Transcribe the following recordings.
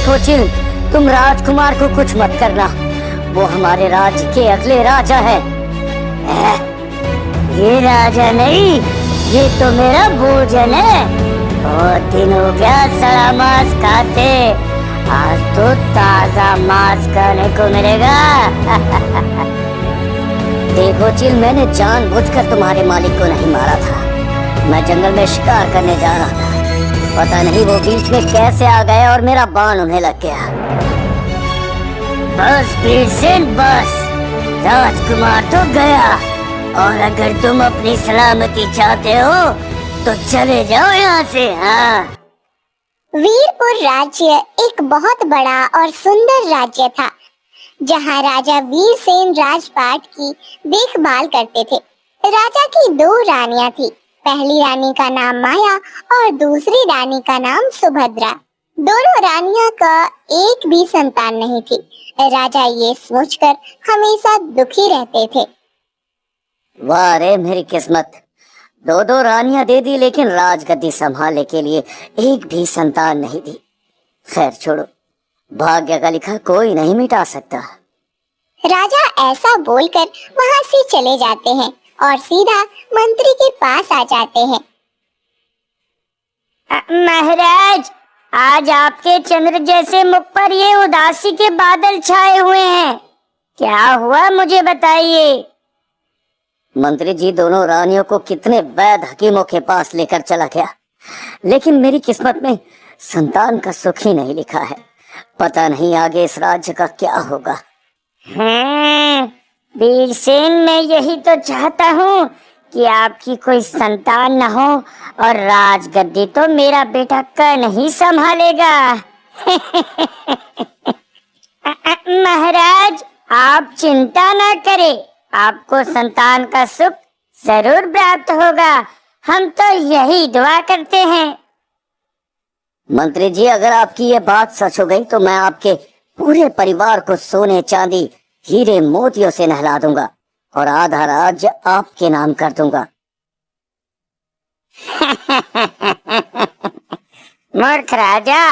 देखो चिल, तुम राजकुमार को कुछ मत करना, वो हमारे राज्य के अगले राजा है। ये राजा नहीं, ये तो मेरा भोजन है। बहुत दिन हो गया सड़ा मांस खाते, आज तो ताजा मांस खाने को मिलेगा। देखो चिल, मैंने जानबूझकर तुम्हारे मालिक को नहीं मारा था। मैं जंगल में शिकार करने जा रहा था, पता नहीं वो बीच में कैसे आ गए और मेरा बाण उन्हें लग गया। बस प्रिंसेस बस, राजकुमार तो गया, और अगर तुम अपनी सलामती चाहते हो तो चले जाओ यहाँ से। हाँ। वीरपुर राज्य एक बहुत बड़ा और सुंदर राज्य था, जहाँ राजा वीरसेन राजपाट की देखभाल करते थे। राजा की 2 रानियां थी। पहली रानी का नाम माया और दूसरी रानी का नाम सुभद्रा। दोनों रानियां का एक भी संतान नहीं थी। राजा ये सोचकर हमेशा दुखी रहते थे। वाह रे मेरी किस्मत, 2 रानियां दे दी, लेकिन राजगद्दी संभालने के लिए एक भी संतान नहीं दी। खैर छोड़ो, भाग्य का लिखा कोई नहीं मिटा सकता। राजा ऐसा बोलकर वहाँ से चले जाते हैं और सीधा मंत्री के पास आ जाते हैं। महाराज, आज आपके चंद्र जैसे मुख पर ये उदासी के बादल छाए हुए हैं, क्या हुआ मुझे बताइए। मंत्री जी, दोनों रानियों को कितने वैद्य हकीमों के पास लेकर चला गया, लेकिन मेरी किस्मत में संतान का सुख ही नहीं लिखा है। पता नहीं आगे इस राज्य का क्या होगा। वीरसेन, मैं यही तो चाहता हूँ कि आपकी कोई संतान न हो, और राजगद्दी तो मेरा बेटा कल नहीं संभालेगा। महाराज, आप चिंता न करें, आपको संतान का सुख जरूर प्राप्त होगा, हम तो यही दुआ करते हैं। मंत्री जी, अगर आपकी ये बात सच हो गई तो मैं आपके पूरे परिवार को सोने चांदी हीरे मोतियों से नहला दूंगा और आधा राज्य आपके नाम कर दूंगा। मूर्ख राजा,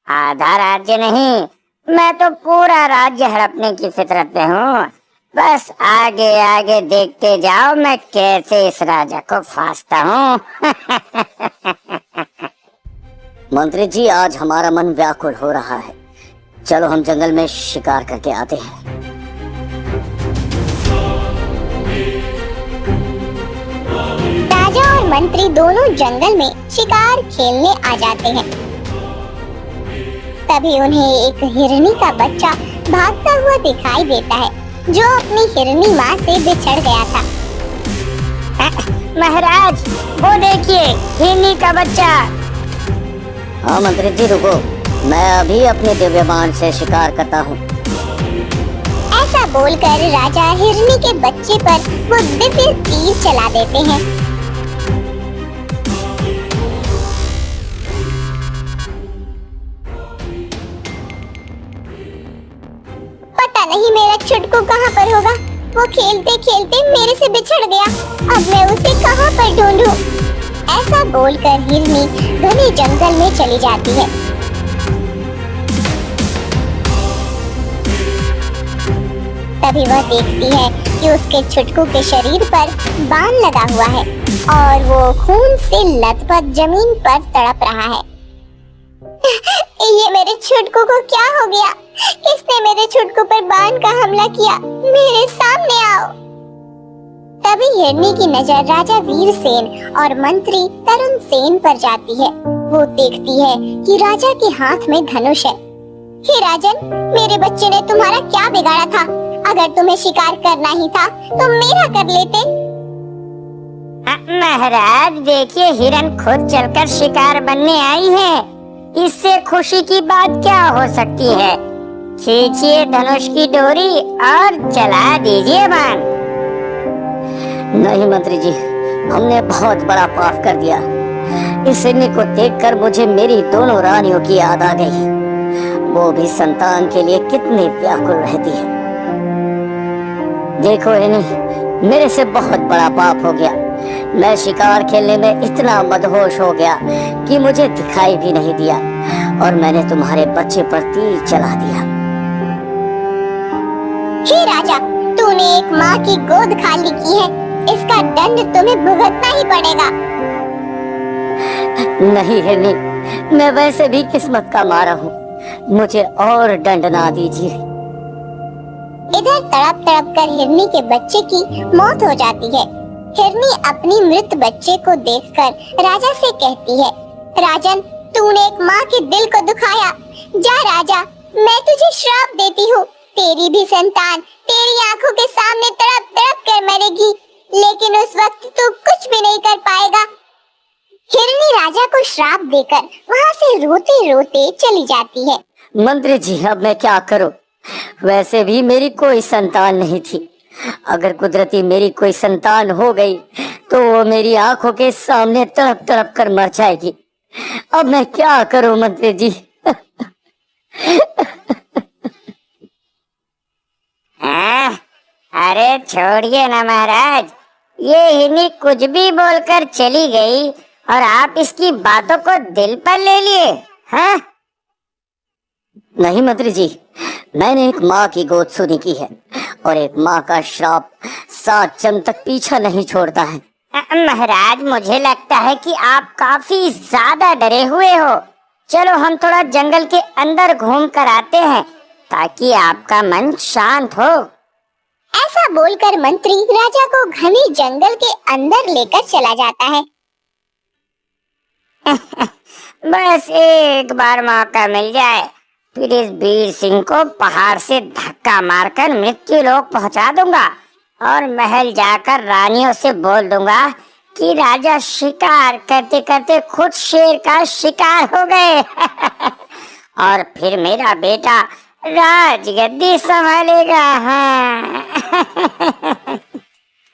आधा राज्य नहीं, मैं तो पूरा राज्य हड़पने की फितरत में हूँ। बस आगे आगे देखते जाओ मैं कैसे इस राजा को फांसता हूँ। मंत्री जी, आज हमारा मन व्याकुल हो रहा है, चलो हम जंगल में शिकार करके आते हैं। राजा और मंत्री दोनों जंगल में शिकार खेलने आ जाते हैं। तभी उन्हें एक हिरनी का बच्चा भागता हुआ दिखाई देता है, जो अपनी हिरनी माँ से बिछड़ गया था। महाराज, वो देखिए हिरनी का बच्चा। हाँ मंत्री जी, रुको, मैं अभी अपने दिव्य बाण से शिकार करता हूँ। ऐसा बोलकर राजा हिरनी के बच्चे पर वो दिव्य तीर चला देते हैं। पता नहीं मेरा छुटकू कहाँ पर होगा, वो खेलते खेलते मेरे से बिछड़ गया, अब मैं उसे कहाँ पर ढूंढूं? ऐसा बोलकर हिरनी घने जंगल में चली जाती है। तभी वह देखती है कि उसके छुटकू के शरीर पर बाण लगा हुआ है और वो खून से लथपथ जमीन पर तड़प रहा है। ये मेरे छुटकू को क्या हो गया? किसने मेरे छुटकू पर बाण का हमला किया? मेरे सामने आओ। तभी हिरनी की नजर राजा वीरसेन और मंत्री तरुण सेन पर जाती है। वो देखती है कि राजा के हाथ में धनुष है। हे राजन, मेरे बच्चे ने तुम्हारा क्या बिगाड़ा था? अगर तुम्हें शिकार करना ही था तो मेरा कर लेते। महाराज देखिए, हिरन खुद चलकर शिकार बनने आई है, इससे खुशी की बात क्या हो सकती है। खींचिए धनुष की डोरी और चला दीजिए बाण। नहीं मंत्री जी, हमने बहुत बड़ा पाप कर दिया। इस हिरनी को देखकर मुझे मेरी दोनों रानियों की याद आ गई। वो भी संतान के लिए कितनी व्याकुल रहती है। देखो हिरनी, मेरे से बहुत बड़ा पाप हो गया। मैं शिकार खेलने में इतना मदहोश हो गया कि मुझे दिखाई भी नहीं दिया। और मैंने तुम्हारे बच्चे पर तीर चला दिया। हे राजा, तूने एक माँ की गोद खाली की है, इसका दंड तुम्हें भुगतना ही पड़ेगा। नहीं हिरनी, मैं वैसे भी किस्मत का मारा हूँ, मुझे और दंड ना दीजिए। इधर तड़प तड़प कर हिरनी के बच्चे की मौत हो जाती है। हिरनी अपनी मृत बच्चे को देखकर राजा से कहती है, राजन, तूने एक माँ के दिल को दुखाया। जा राजा, मैं तुझे श्राप देती हूँ, तेरी भी संतान तेरी आंखों के सामने तड़प तड़प कर मरेगी, लेकिन उस वक्त तू कुछ भी नहीं कर पाएगा। हिरनी राजा को श्राप देकर वहाँ से रोते रोते चली जाती है। मंत्री जी, अब मैं क्या करूं? वैसे भी मेरी कोई संतान नहीं थी। अगर कुदरती मेरी कोई संतान हो गई तो वो मेरी आंखों के सामने तड़प तड़प कर मर जाएगी। अब मैं क्या करूं मंत्री जी? अरे छोड़िए ना महाराज, ये हिरनी कुछ भी बोलकर चली गई और आप इसकी बातों को दिल पर ले लिए। हाँ? नहीं मंत्री जी, मैंने एक माँ की गोद सुनी की है और एक माँ का श्राप 7 जन्म तक पीछा नहीं छोड़ता है। महाराज, मुझे लगता है कि आप काफी ज्यादा डरे हुए हो। चलो हम थोड़ा जंगल के अंदर घूम कर आते हैं ताकि आपका मन शांत हो। ऐसा बोलकर मंत्री राजा को घने जंगल के अंदर लेकर चला जाता है। बस एक बार मौका मिल जाए, फिर इस वीर सिंह को पहाड़ से धक्का मारकर मृत्यु लोक पहुंचा दूंगा और महल जाकर रानियों से बोल दूंगा कि राजा शिकार करते करते खुद शेर का शिकार हो गए। और फिर मेरा बेटा राजगद्दी संभालेगा। हाँ।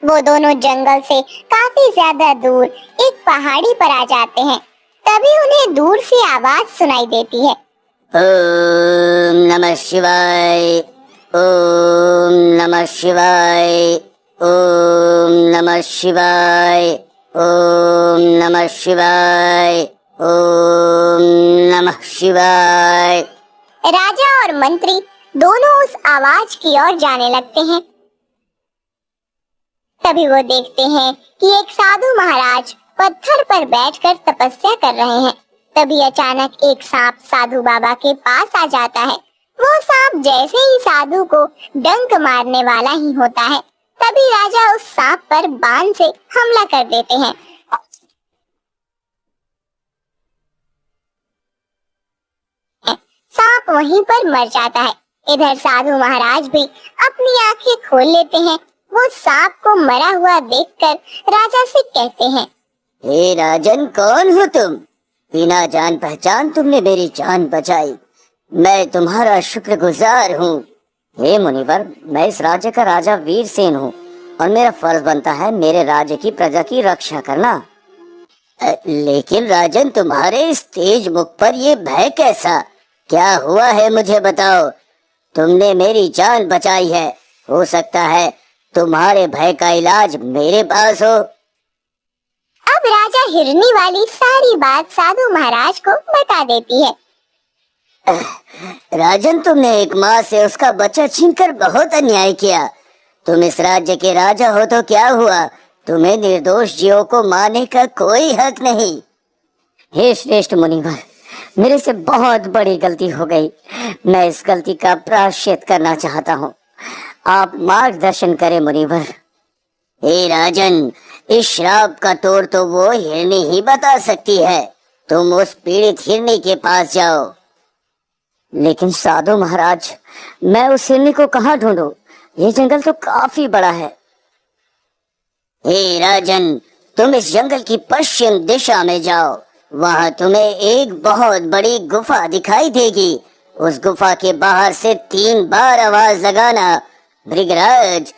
वो दोनों जंगल से काफी ज्यादा दूर एक पहाड़ी पर आ जाते हैं। तभी उन्हें दूर से आवाज सुनाई देती है, ओम नमः शिवाय, ओम नमः शिवाय, ओम नमः शिवाय, ओम नमः शिवाय, ओम नमः शिवाय। राजा और मंत्री दोनों उस आवाज की ओर जाने लगते हैं। तभी वो देखते हैं कि एक साधु महाराज पत्थर पर बैठकर तपस्या कर रहे हैं। तभी अचानक एक सांप साधु बाबा के पास आ जाता है। वो सांप जैसे ही साधु को डंक मारने वाला ही होता है, तभी राजा उस सांप पर बाण से हमला कर देते हैं। सांप वहीं पर मर जाता है। इधर साधु महाराज भी अपनी आंखें खोल लेते हैं। वो सांप को मरा हुआ देखकर राजा से कहते हैं, हे राजन, कौन हो तुम? बिना जान पहचान तुमने मेरी जान बचाई, मैं तुम्हारा शुक्रगुजार हूँ। हे मुनिवर, मैं इस राज्य का राजा वीरसेन हूँ और मेरा फर्ज बनता है मेरे राज्य की प्रजा की रक्षा करना। लेकिन राजन, तुम्हारे इस तेज मुख पर ये भय कैसा? क्या हुआ है मुझे बताओ। तुमने मेरी जान बचाई है, हो सकता है तुम्हारे भय का इलाज मेरे पास हो। अब राजा हिरनी वाली सारी बात साधु महाराज को बता देती है। राजन, तुमने एक माँ से उसका बच्चा छीनकर बहुत अन्याय किया। तुम इस राज्य के राजा हो तो क्या हुआ, तुम्हें निर्दोष जीवों को मारने का कोई हक नहीं। हे श्रेष्ठ मुनिवर, मेरे से बहुत बड़ी गलती हो गई। मैं इस गलती का प्रायश्चित करना चाहता हूँ, आप मार्गदर्शन करें मुनिवर। हे राजन, इस श्राप का तोड़ तो वो हिरनी ही बता सकती है। तुम उस पीड़ित हिरनी के पास जाओ। लेकिन साधु महाराज, मैं उस हिरनी को कहाँ ढूंढूं? ये जंगल तो काफी बड़ा है। हे राजन, तुम इस जंगल की पश्चिम दिशा में जाओ, वहाँ तुम्हें एक बहुत बड़ी गुफा दिखाई देगी। उस गुफा के बाहर से 3 बार आवाज लगाना, भृगराज